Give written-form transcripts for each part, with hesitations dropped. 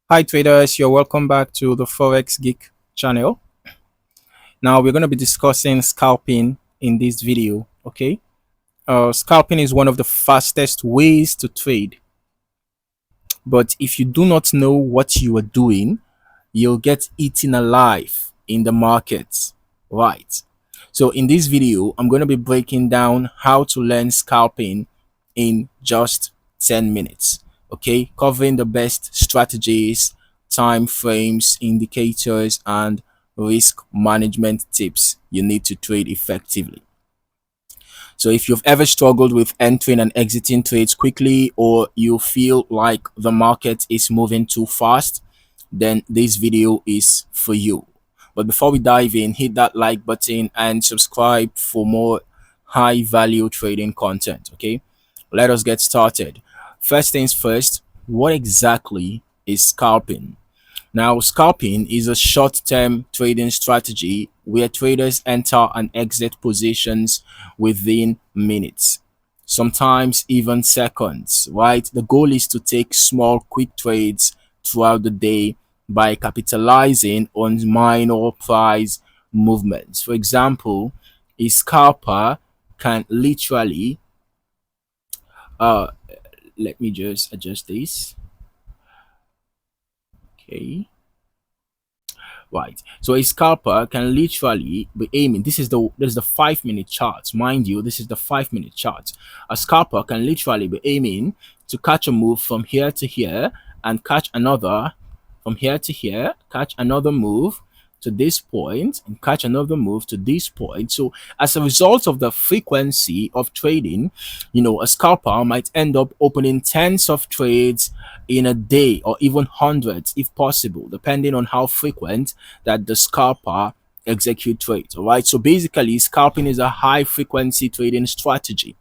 Hi traders, you're welcome back to the Forex Geek channel. Now we're going to be discussing scalping in this video, okay? Scalping is one of the fastest ways to trade, but if you do not know what you are doing, you'll get eaten alive in the markets, right? So in this video, I'm going to be breaking down how to learn scalping in just 10 minutes, okay? Covering the best strategies, time frames, indicators, and risk management tips you need to trade effectively. So if you've ever struggled with entering and exiting trades quickly, or you feel like the market is moving too fast, then this video is for you. But before we dive in, hit that like button and subscribe for more high value trading content. Okay, let us get started. First things first, what exactly is scalping? Now, scalping is a short-term trading strategy where traders enter and exit positions within minutes, sometimes even seconds, right? The goal is to take small, quick trades throughout the day by capitalizing on minor price movements. For example, a scalper can literally, uh, let me just adjust this. Okay. Right. So a scalper can literally be aiming. This is the 5 minute chart. Mind you, this is the 5 minute chart. A scalper can literally be aiming to catch a move from here to here and catch another from here to here, catch another move to this point and catch another move to this point. So as a result of the frequency of trading, a scalper might end up opening tens of trades in a day or even hundreds if possible, depending on how frequent that the scalper execute trades. All right. So basically, scalping is a high frequency trading strategy.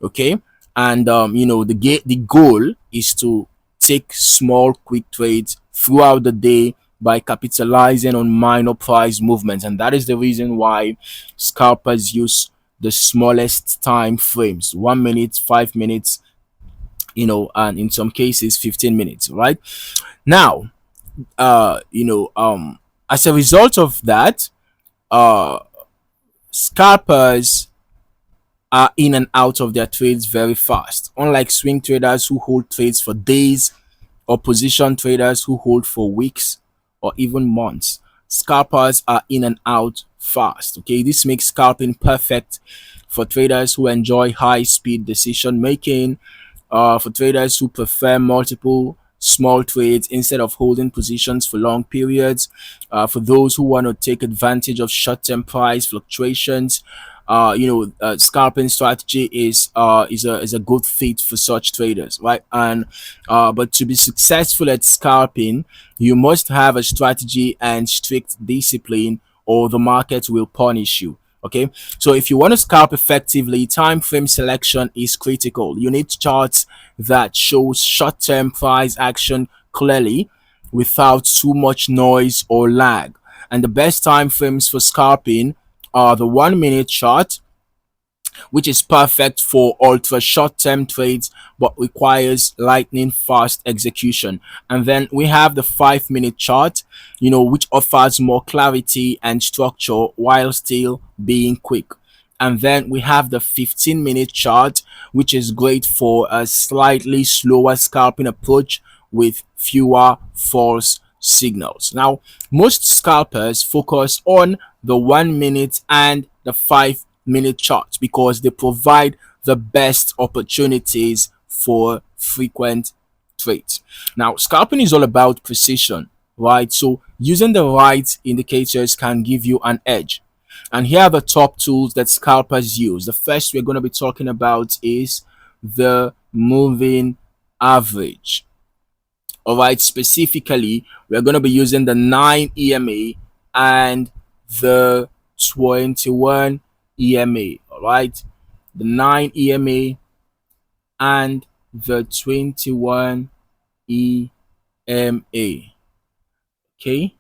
Okay. And the goal is to take small quick trades throughout the day by capitalizing on minor price movements, and that is the reason why scalpers use the smallest time frames: 1 minute, 5 minutes, and in some cases 15 minutes, right? Now, as a result of that, uh scalpers are in and out of their trades very fast, unlike swing traders who hold trades for days, or position traders who hold for weeks or even months. Scalpers are in and out fast. Okay, this makes scalping perfect for traders who enjoy high speed decision making, for traders who prefer multiple small trades instead of holding positions for long periods, for those who want to take advantage of short-term price fluctuations. Scalping strategy is a good fit for such traders, right? And but to be successful at scalping, you must have a strategy and strict discipline, or the market will punish you. Okay, so if you want to scalp effectively, time frame selection is critical. You need charts that shows short-term price action clearly without too much noise or lag. And the best time frames for scalping are the 1 minute chart, which is perfect for ultra short term trades but requires lightning fast execution. And then we have the 5 minute chart, which offers more clarity and structure while still being quick. And then we have the 15-minute chart, which is great for a slightly slower scalping approach with fewer false signals. Now, most scalpers focus on the 1 minute and the 5 minute charts because they provide the best opportunities for frequent trades. Now, scalping is all about precision, right? So, using the right indicators can give you an edge. And here are the top tools that scalpers use. The first we're going to be talking about is the moving average. All right, specifically, we're going to be using the 9 EMA and the 21 EMA. All right, the 9 EMA and the 21 EMA. Okay.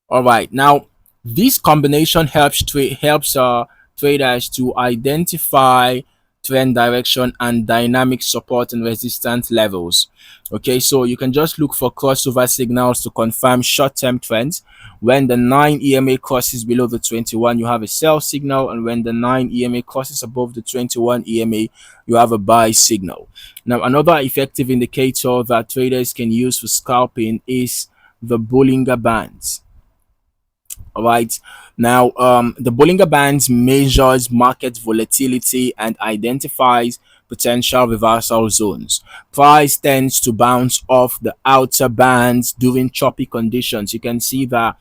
All right. Now, this combination helps traders to identify trend direction, and dynamic support and resistance levels. Okay, so you can just look for crossover signals to confirm short-term trends. When the 9 EMA crosses below the 21, you have a sell signal, and when the 9 EMA crosses above the 21 EMA, you have a buy signal. Now, another effective indicator that traders can use for scalping is the Bollinger Bands. All right. Now, the Bollinger Bands measures market volatility and identifies potential reversal zones. Price tends to bounce off the outer bands during choppy conditions. You can see that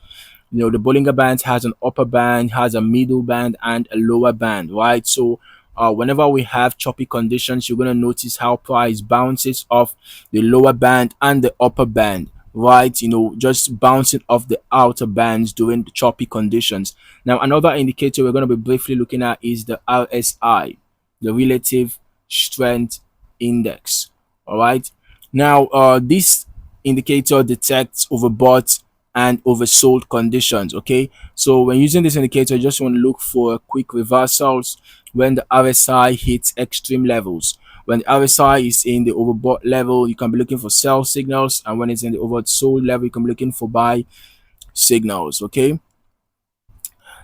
the Bollinger Band has an upper band, has a middle band, and a lower band, right? So whenever we have choppy conditions, you're going to notice how price bounces off the lower band and the upper band, right? Just bouncing off the outer bands during the choppy conditions. Now, another indicator we're going to be briefly looking at is the RSI, the Relative Strength Index. All right. Now, this indicator detects overbought and oversold conditions. Okay, so when using this indicator, you just want to look for quick reversals when the RSI hits extreme levels. When the RSI is in the overbought level, you can be looking for sell signals, and when it's in the oversold level, you can be looking for buy signals. Okay,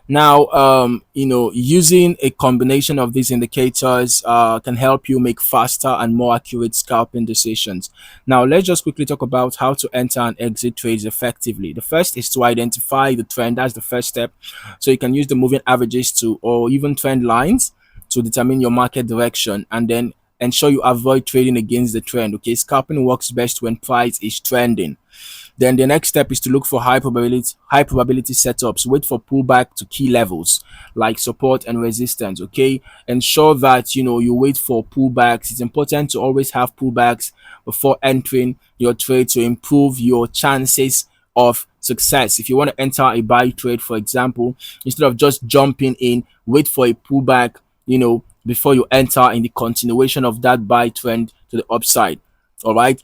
now, using a combination of these indicators can help you make faster and more accurate scalping decisions. Now, let's just quickly talk about how to enter and exit trades effectively. The first is to identify the trend. That's the first step. So you can use the moving averages or even trend lines to determine your market direction, and then ensure you avoid trading against the trend. Okay, scalping works best when price is trending. Then the next step is to look for high probability setups. Wait for pullback to key levels like support and resistance. Okay, ensure that you wait for pullbacks. It's important to always have pullbacks before entering your trade to improve your chances of success. If you want to enter a buy trade, for example, instead of just jumping in, wait for a pullback, before you enter in the continuation of that buy trend to the upside. All right.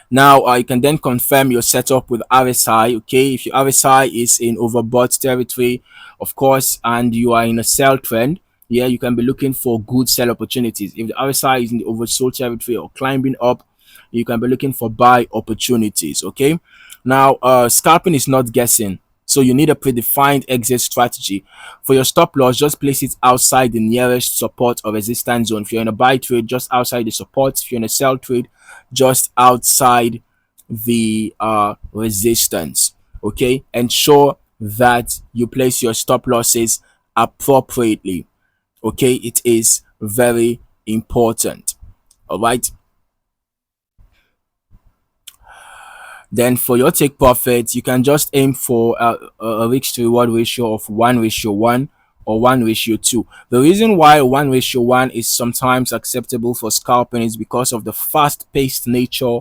Now, you can then confirm your setup with RSI. Okay, if your RSI is in overbought territory, of course, and you are in a sell trend, yeah, you can be looking for good sell opportunities. If the RSI is in the oversold territory or climbing up, you can be looking for buy opportunities. Okay, now, scalping is not guessing. So you need a predefined exit strategy. For your stop loss, just place it outside the nearest support or resistance zone. If you're in a buy trade, just outside the support. If you're in a sell trade, just outside the resistance. Okay, ensure that you place your stop losses appropriately. Okay, it is very important. All right. Then for your take profits, you can just aim for a risk to reward ratio of 1:1 or 1:2. The reason why 1:1 is sometimes acceptable for scalping is because of the fast-paced nature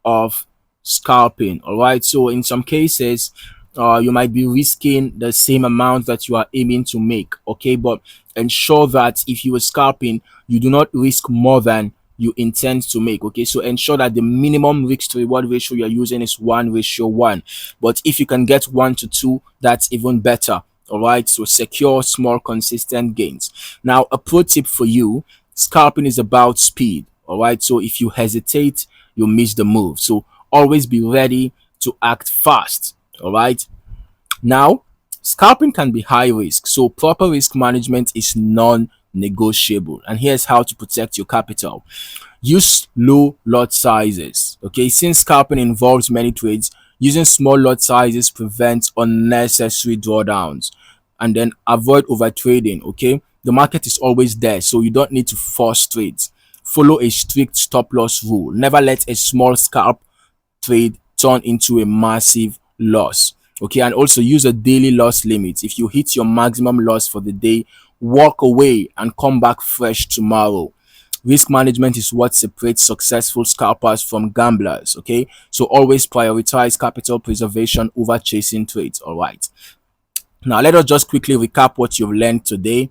of scalping. All right, so in some cases, you might be risking the same amount that you are aiming to make. Okay, but ensure that if you are scalping, you do not risk more than you intend to make. Okay, so ensure that the minimum risk to reward ratio you're using is 1:1. But if you can get 1 to 2, that's even better. All right, so secure small consistent gains. Now, a pro tip for you: scalping is about speed. All right, so if you hesitate, you miss the move. So always be ready to act fast. All right. Now, scalping can be high risk, so proper risk management is non-negotiable. And here's how to protect your capital. Use low lot sizes. Okay, since scalping involves many trades, using small lot sizes prevents unnecessary drawdowns. And then avoid over trading. Okay, the market is always there, so you don't need to force trades. Follow a strict stop loss rule. Never let a small scalp trade turn into a massive loss. Okay, and also use a daily loss limit. If you hit your maximum loss for the day, walk away and come back fresh tomorrow. Risk management is what separates successful scalpers from gamblers. Okay, so always prioritize capital preservation over chasing trades. All right, now let us just quickly recap what you've learned today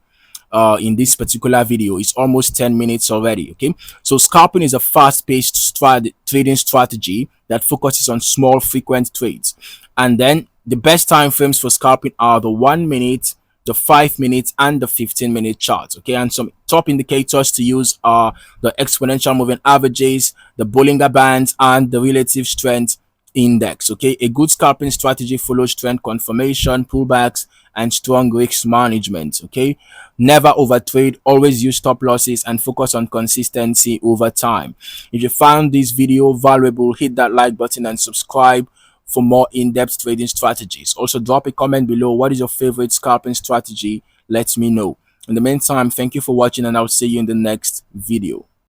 in this particular video. It's almost 10 minutes already. Okay, so scalping is a fast-paced trading strategy that focuses on small frequent trades. And then the best time frames for scalping are the 1 minute, the 5 minute and the 15-minute charts. Okay, and some top indicators to use are the exponential moving averages, the Bollinger Bands, and the relative strength index. Okay, a good scalping strategy follows trend confirmation, pullbacks, and strong risk management. Okay, never overtrade, always use stop losses, and focus on consistency over time. If you found this video valuable, hit that like button and subscribe for more in-depth trading strategies. Also, drop a comment below. What is your favorite scalping strategy? Let me know. In the meantime, thank you for watching, and I'll see you in the next video.